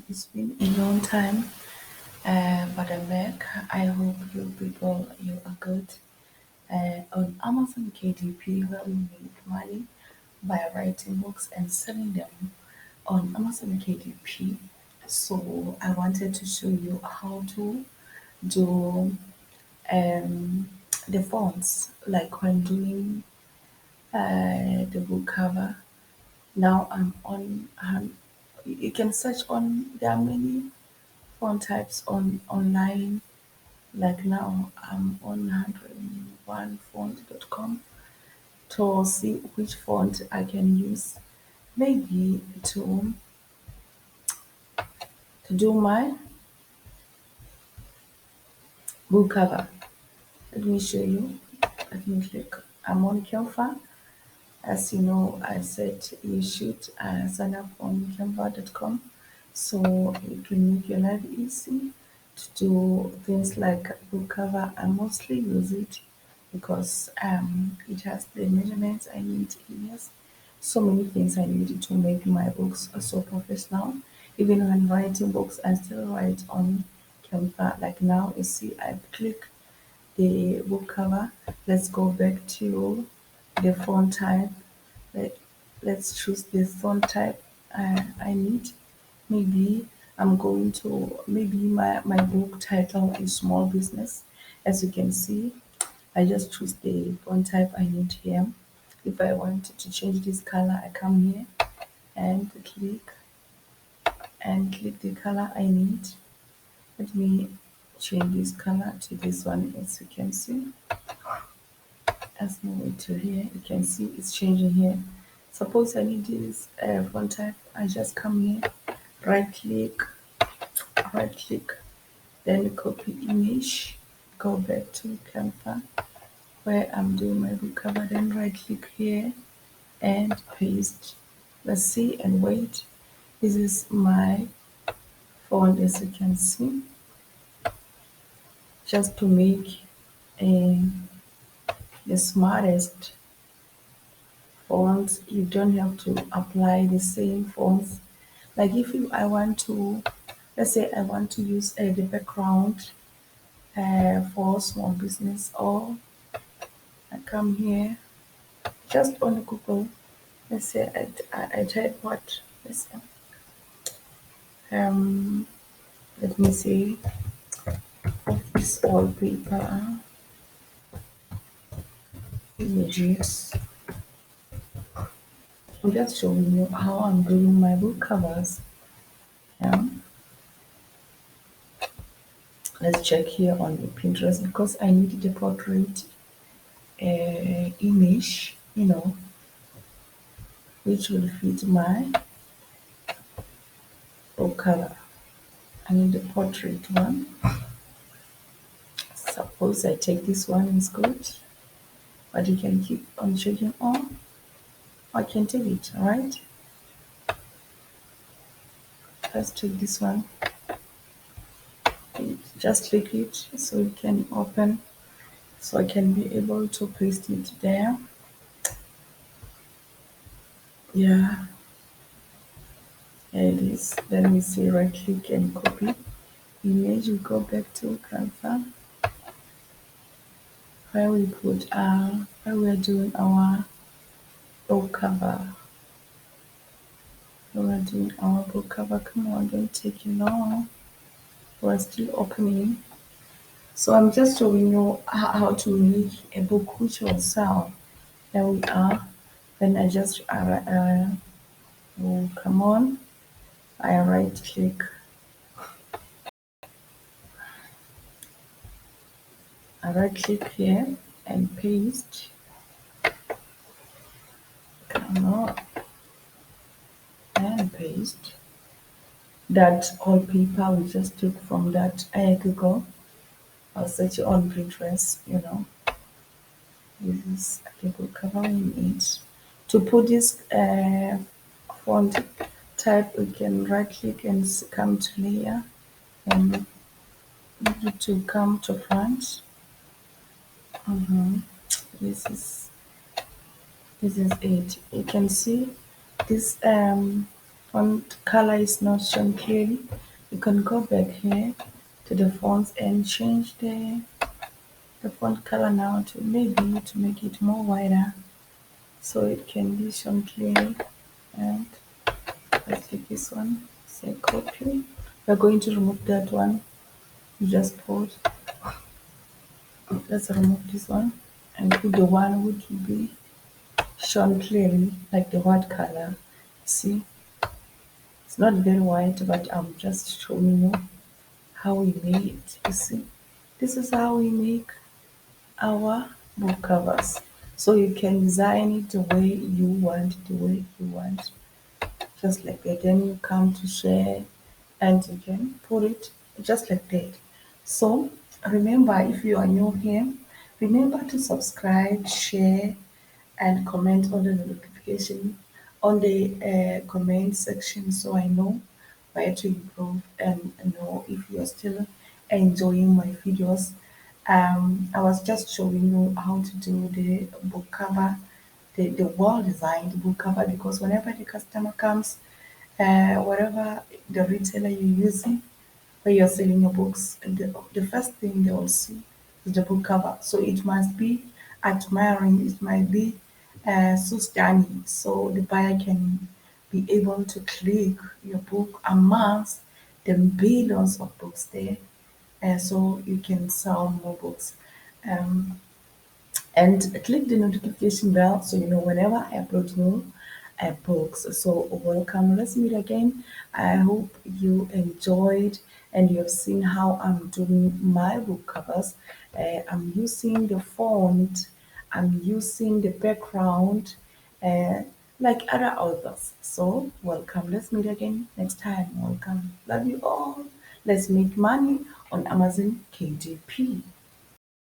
It's been a long time, but I'm back. I hope you people you are good. On Amazon KDP, where we make money by writing books and selling them on Amazon KDP. So I wanted to show you how to do um, the fonts, like when doing the book cover. Now I'm on. You can search on. There are many font types on online. Like now I'm on 101font.com to see which font I can use maybe to do my book cover. Let me show you. Let me click. I'm on Canva. As you know, I said you should sign up on canva.com so it will make your life easy to do things like book cover. I mostly use it because it has the measurements I need. Yes, so many things I need to make my books so professional. Even when writing books, I still write on Canva. Like now, you see, I click the book cover. Let's go back to the font type. Let, let's choose the font type I need. Maybe I'm going to, maybe my book title is small business. As you can see, I just choose the font type I need here. If I want to change this color, I come here and click the color I need. Let me change this color to this one. As you can see, let's move it to here. You can see it's changing here. Suppose I need this font type. I just come here, right click, right click, then copy image, go back to Canva where I'm doing my book cover, then right click here and paste. Let's see and wait. This is my font, as you can see, just to make a, the smartest fonts. You don't have to apply the same fonts. Like if you, I want to, let's say I want to use the background for small business, or I come here just on Google. Let's say I type what? Let's say, um, let me see, office wallpaper images. I'm just showing you how I'm doing my book covers. Um, let's check here on the Pinterest because I need the portrait image, which will fit my book cover. I need the portrait one. Suppose I take this one is good, but you can keep on checking on. I can take it, alright? Let's take this one. Just click it so it can open, so I can be able to paste it there. Yeah, here it is. Let me see, right click and copy image. We go back to Canva where we put where we're doing our book cover. We're doing our book cover. Come on, don't take it long. We're still opening. So I'm just showing you how to make a book which will sell. There we are. Then I just oh, come on. I right click. I right click here and paste. Come on and paste. That all paper we just took from that Google. I'll search on Pinterest. This is the book cover we need. To put this font type, we can right click and come to layer and need it to come to front. Mhm. This is this is it. You can see this. font color is not shown clearly, you can go back here to the fonts and change the font color now to maybe to make it more wider so it can be shown clearly. And let's take this one, say copy. We're going to remove that one. You just pause. Let's remove this one and put the one which will be shown clearly, like the white color. See, it's not very white, but I'm just showing you how we made it. You see, this is how we make our book covers. So you can design it the way you want, the way you want, just like that. Then you come to share and you can put it just like that. So remember, if you are new here, remember to subscribe, share, and comment on the notification on the comment section so I know where to improve and know if you are still enjoying my videos. I was just showing you how to do the book cover, the well designed book cover, because whenever the customer comes, whatever the retailer you're using, where you're selling your books, the first thing they will see is the book cover. So it must be admiring, it might be so stunning, so the buyer can be able to click your book amongst the billions of books there, so you can sell more books. Um, and click the notification bell so you know whenever I upload new books. So welcome, let's meet again. I hope you enjoyed and you have seen how I'm doing my book covers. I'm using the font, I'm using the background, uh, like other authors. So welcome, let's meet again next time. Welcome, love you all. Let's make money on Amazon KDP.